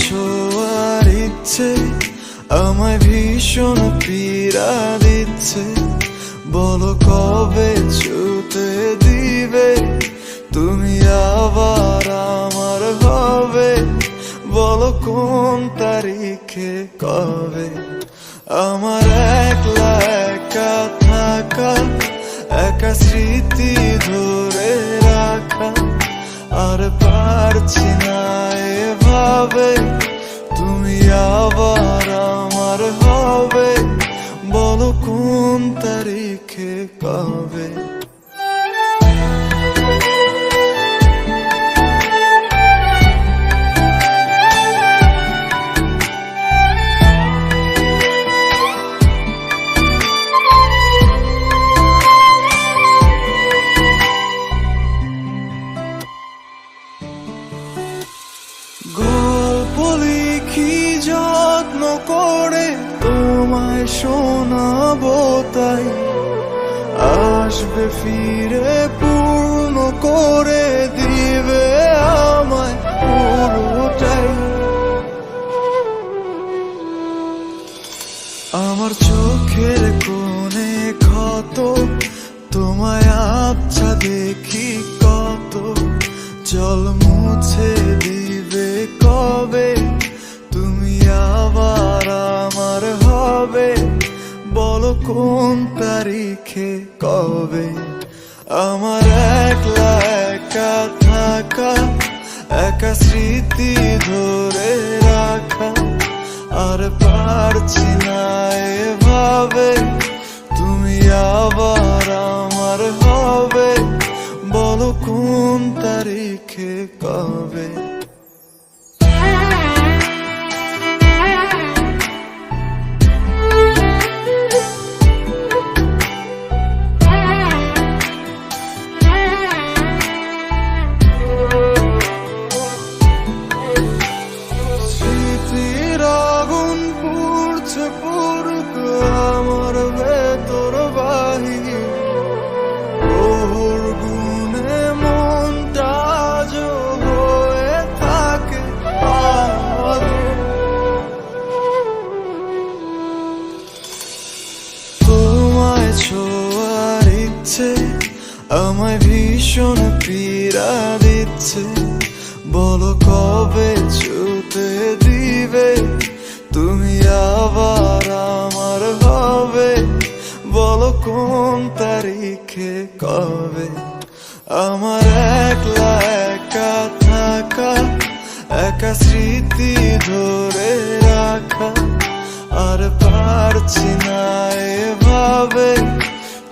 ছোঁয়ার ইচ্ছে আমায় ভীষণ পীড়া দিচ্ছে। বলো কবে ছুতে দিবে তুমি আবার আমার হবে, বলো কোন তারিখে কবে। আমার একলা একা থাকা, একা স্মৃতি ধরে রাখা, আর পারছি না এভাবে তুমি আবার আমার হবে, বলো কোন তারিখে কবে। গল্প লিখি যত্ন করে তোমায় শোনাবো, তাই আসবে ফিরে পূর্ণ করে দিবে আমায় পুরোটাই। আমার চোখের কোণে ক্ষত তোমায় আবছা দেখি কত, জল মুছে দিবে কবে তুমি আবার আমার হবে, বলো কোন তারিখে কবে। আমার একলা একা থাকা, একা স্মৃতি ধরে রাখা, আর পারছি না এভাবে তুমি আবার আমার হবে, বলো কোন তারিখে কবে। স্মৃতির আগুন পুড়ছে পুরুক আমার ভেতর বাহির, ওর গুণে মনটা আজ হয়ে থাকে তোমায় ছোঁয়ার ইচ্ছে আমায় ভীষণ পীড়া দিচ্ছে। বলো কবে ছুতে দিবে তুমি আবার আমার হবে, বলো কোন তারিখে কবে। আমার একলা একা থাকা, একা স্মৃতি ধরে রাখা, আর পারছি না এভাবে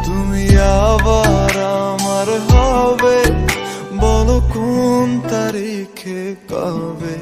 তুমি আবার আমার হবে, বলো কোন তারিখে কবে।